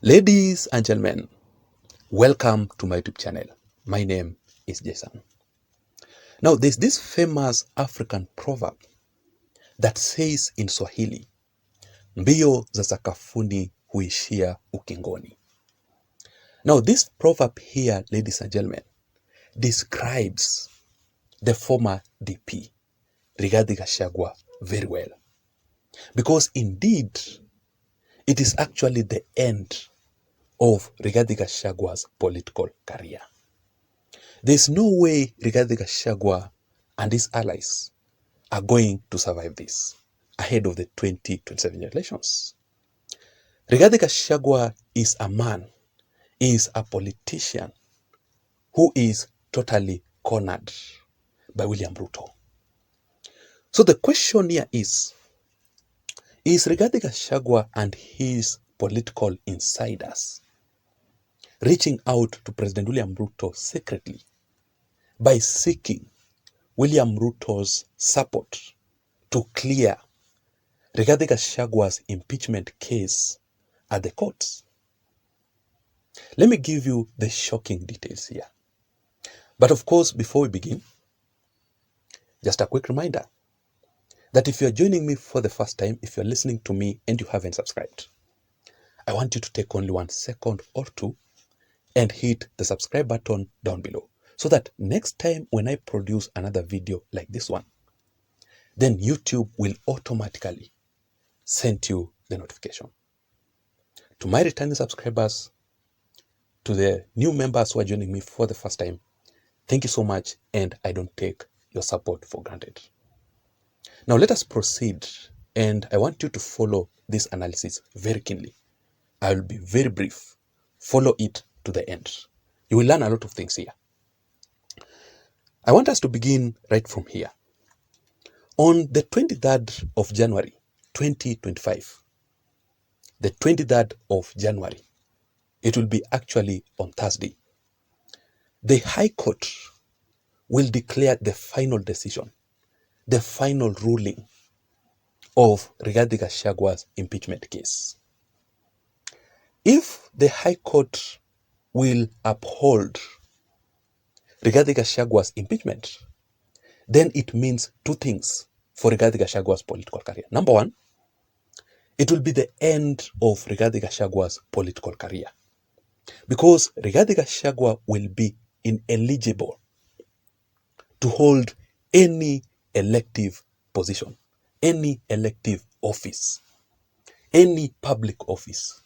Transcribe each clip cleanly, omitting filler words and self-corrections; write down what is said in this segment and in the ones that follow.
Ladies and gentlemen, welcome to my YouTube channel. My name is Jason. Now, there's this famous African proverb that says in Swahili, mbio za sakafuni huishia ukingoni. Now, this proverb here, ladies and gentlemen, describes the former DP, Rigathi Gachagua, very well. Because indeed, it is actually the end of Rigathi Gachagua's political career. There's no way Rigathi Gachagua and his allies are going to survive this ahead of the 2027 elections. Rigathi Gachagua is a man, is a politician who is totally cornered by William Ruto. So the question here is Rigathi Gachagua and his political insiders reaching out to President William Ruto secretly by seeking William Ruto's support to clear Rigathi Gachagua's impeachment case at the courts? Let me give you the shocking details here. But of course, before we begin, just a quick reminder that if you're joining me for the first time, if you're listening to me and you haven't subscribed, I want you to take only 1 second or two and hit the subscribe button down below, so that next time when I produce another video like this one, then YouTube will automatically send you the notification. To my returning subscribers, to the new members who are joining me for the first time, thank you so much, and I don't take your support for granted. Now let us proceed, and I want you to follow this analysis very keenly. I will be very brief. Follow it to the end. You will learn a lot of things here. I want us to begin right from here. On the 23rd of January, 2025, the 23rd of January, it will be actually on Thursday, the High Court will declare the final decision, the final ruling of Rigathi Gachagua's impeachment case. If the High Court will uphold Rigathi Gachagua's impeachment, then it means two things for Rigathi Gachagua's political career. Number one, it will be the end of Rigathi Gachagua's political career, because Rigathi Gachagua will be ineligible to hold any elective position, any elective office, any public office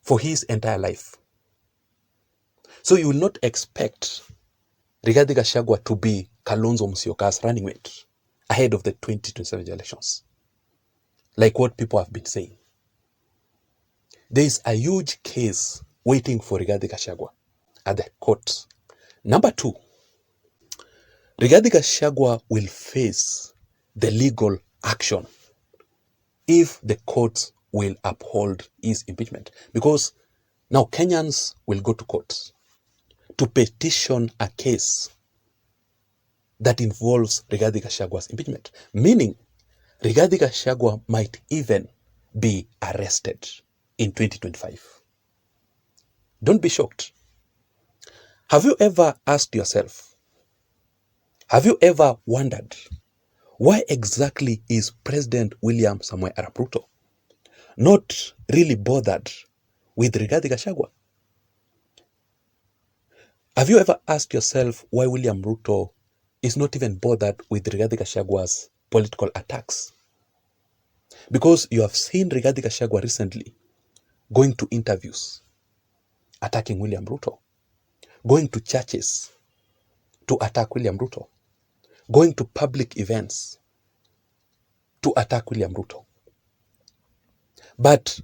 for his entire life. So you will not expect Rigathi Gachagua to be Kalonzo Musyoka's running mate ahead of the 2027 elections, like what people have been saying. There is a huge case waiting for Rigathi Gachagua at the court. Number two, Rigathi Gachagua will face the legal action if the courts will uphold his impeachment, because now Kenyans will go to court to petition a case that involves Rigathi Gachagua's impeachment, meaning Rigathi Gachagua might even be arrested in 2025. Don't be shocked. Have you ever asked yourself, have you ever wondered why exactly is President William Samoei Arap Ruto not really bothered with Rigathi Gachagua? Have you ever asked yourself why William Ruto is not even bothered with Rigathi Gachagua's political attacks? Because you have seen Rigathi Gachagua recently going to interviews, attacking William Ruto, going to churches to attack William Ruto, going to public events to attack William Ruto. But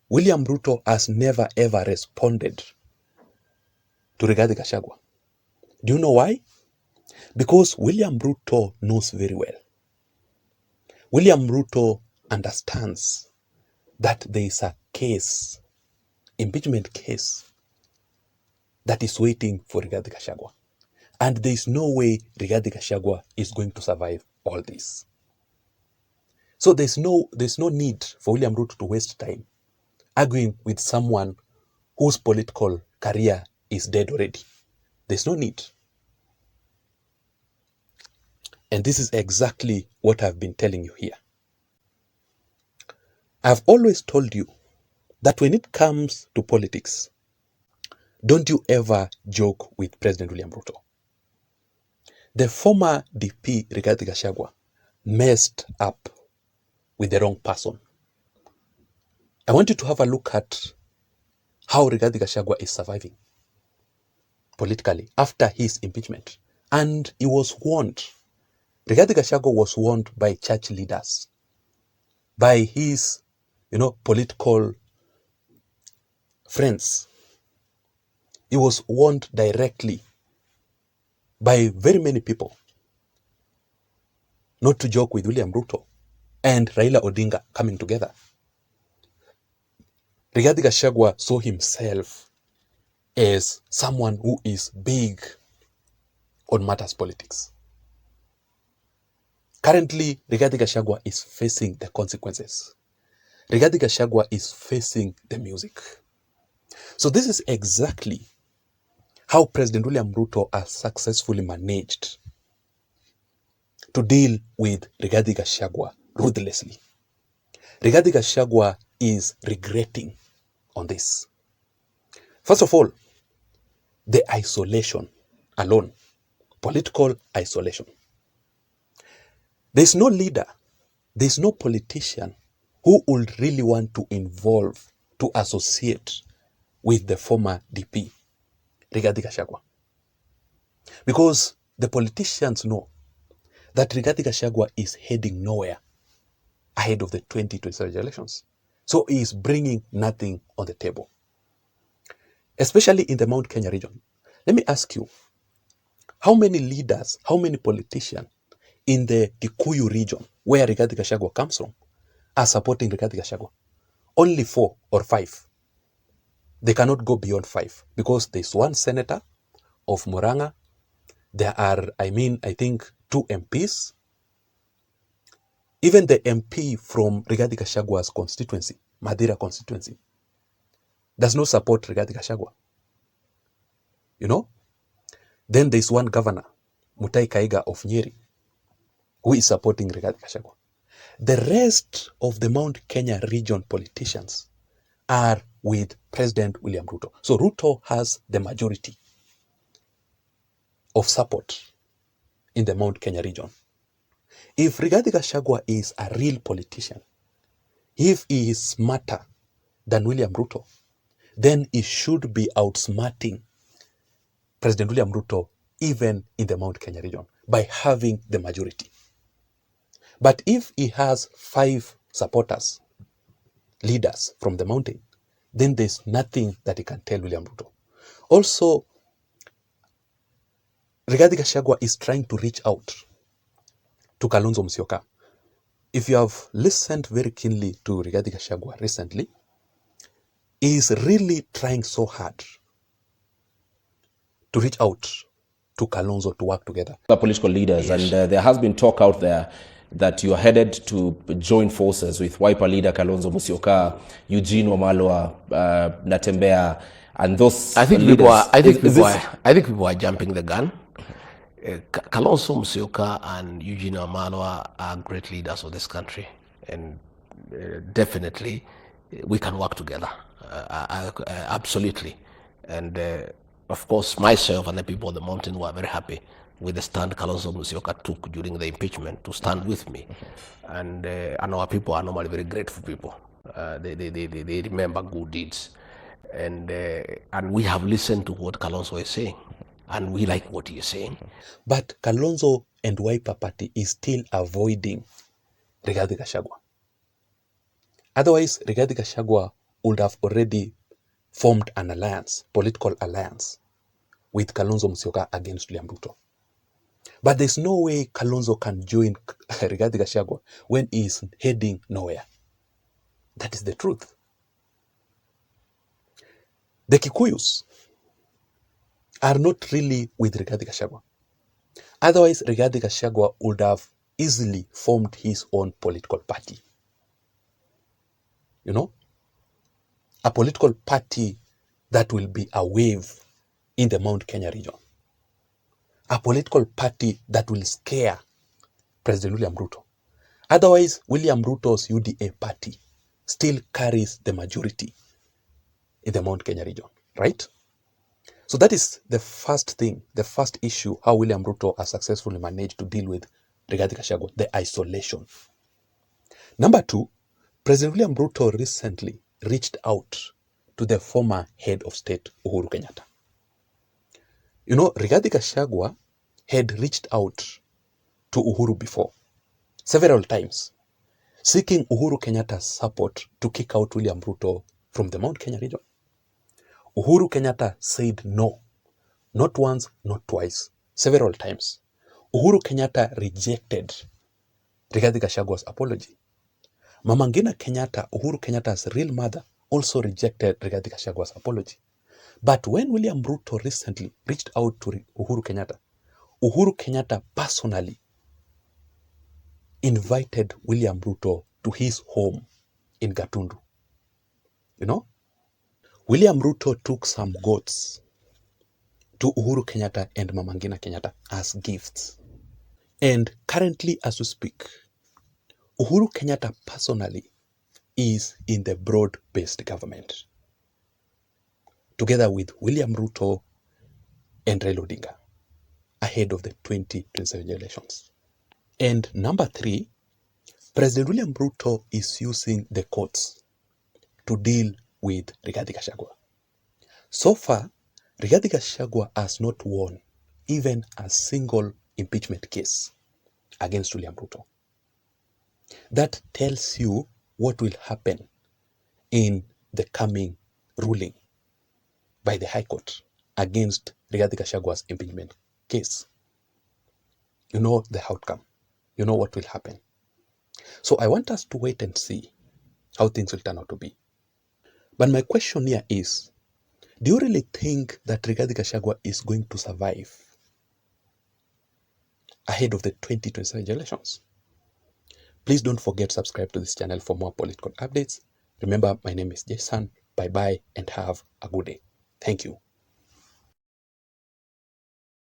William Ruto has never ever responded to Rigathi Gachagua. Do you know why? Because William Ruto knows very well. William Ruto understands that there is a case, impeachment case, that is waiting for Rigathi Gachagua. And there is no way Rigathi Gachagua is going to survive all this. So there's no need for William Ruto to waste time arguing with someone whose political career is dead already. There's no need. And this is exactly what I've been telling you here. I've always told you that when it comes to politics, don't you ever joke with President William Ruto. The former DP, Rigathi Gachagua, messed up with the wrong person. I want you to have a look at how Rigathi Gachagua is surviving politically after his impeachment. And he was warned. Rigathi Gachagua was warned by church leaders, by his, political friends. He was warned directly by very many people not to joke with William Ruto and Raila Odinga coming together. Rigathi Gachagua saw himself as someone who is big on matters politics. Currently, Rigathi Gachagua is facing the consequences. Rigathi Gachagua is facing the music. So this is exactly how President William Ruto has successfully managed to deal with Rigathi Gachagua ruthlessly. Rigathi Gachagua is regretting on this. First of all, the isolation alone, political isolation. There's no leader, there's no politician who would really want to involve, to associate with the former DP, Rigathi Gachagua. Because the politicians know that Rigathi Gachagua is heading nowhere ahead of the 2027 elections. So he is bringing nothing on the table, especially in the Mount Kenya region. Let me ask you, how many leaders, how many politicians in the Kikuyu region, where Rigathi Gachagua comes from, are supporting Rigathi Gachagua? Only 4 or 5. They cannot go beyond 5 because there's one senator of Murang'a. There are, I think 2 MPs. Even the MP from Rigathi Gachagua's constituency, Madira constituency, does not support Rigathi Gachagua. Then there's one governor, Mutahi Kahiga of Nyeri, who is supporting Rigathi Gachagua. The rest of the Mount Kenya region politicians are with President William Ruto. So Ruto has the majority of support in the Mount Kenya region. If Rigathi Gachagua is a real politician, if he is smarter than William Ruto, then he should be outsmarting President William Ruto even in the Mount Kenya region by having the majority. But if he has 5 supporters, leaders from the mountain, then there's nothing that he can tell William Ruto. Also, Rigathi Gachagua is trying to reach out to Kalonzo Musyoka. If you have listened very keenly to Rigathi Gachagua recently, he is really trying so hard to reach out to Kalonzo to work together. The political leaders, yes. And there has been talk out there that you are headed to join forces with Wiper leader Kalonzo Musyoka, Eugene Wamalwa, Natembeya, and those I think leaders. I think people are jumping the gun. Kalonzo Musyoka and Eugene Wamalwa are great leaders of this country, and definitely we can work together, absolutely. And of course, myself and the people of the mountain were very happy with the stand Kalonzo Musyoka took during the impeachment to stand with me. And our people are normally very grateful people. They remember good deeds. And we have listened to what Kalonzo is saying. And we like what he is saying. But Kalonzo and Wiper Party is still avoiding Rigathi Gachagua. Otherwise, Rigathi Gachagua would have already formed an alliance, political alliance, with Kalonzo Musyoka against William Ruto. But there's no way Kalonzo can join Rigathi Gachagua when he is heading nowhere. That is the truth. The Kikuyus are not really with Rigathi Gachagua. Otherwise, Rigathi Gachagua would have easily formed his own political party. a political party that will be a wave in the Mount Kenya region, a political party that will scare President William Ruto. Otherwise, William Ruto's UDA party still carries the majority in the Mount Kenya region, right? So that is the first thing, the first issue, how William Ruto has successfully managed to deal with Rigathi Gachagua, the isolation. Number two, President William Ruto recently reached out to the former head of state, Uhuru Kenyatta. You know, Rigathi Gachagua had reached out to Uhuru before, several times, seeking Uhuru Kenyatta's support to kick out William Ruto from the Mount Kenya region. Uhuru Kenyatta said no, not once, not twice, several times. Uhuru Kenyatta rejected Rigathi Gachagua's apology. Mama Ngina Kenyatta, Uhuru Kenyatta's real mother, also rejected Rigathi Gachagua's apology. But when William Ruto recently reached out to Uhuru Kenyatta personally invited William Ruto to his home in Gatundu. You know, William Ruto took some goats to Uhuru Kenyatta and Mama Ngina Kenyatta as gifts. And currently, as we speak, Uhuru Kenyatta personally is in the broad-based government, together with William Ruto and Raila Odinga, ahead of the 2027 elections. And number three, President William Ruto is using the courts to deal with Rigathi Gachagua. So far, Rigathi Gachagua has not won even a single impeachment case against William Ruto. That tells you what will happen in the coming ruling by the High Court against Rigathi Gachagua's impeachment case. You know the outcome. You know what will happen. So I want us to wait and see how things will turn out to be. But my question here is, do you really think that Rigathi Gachagua is going to survive ahead of the 2027 elections? Please don't forget to subscribe to this channel for more political updates. Remember, my name is Jason. Bye-bye and have a good day. Thank you.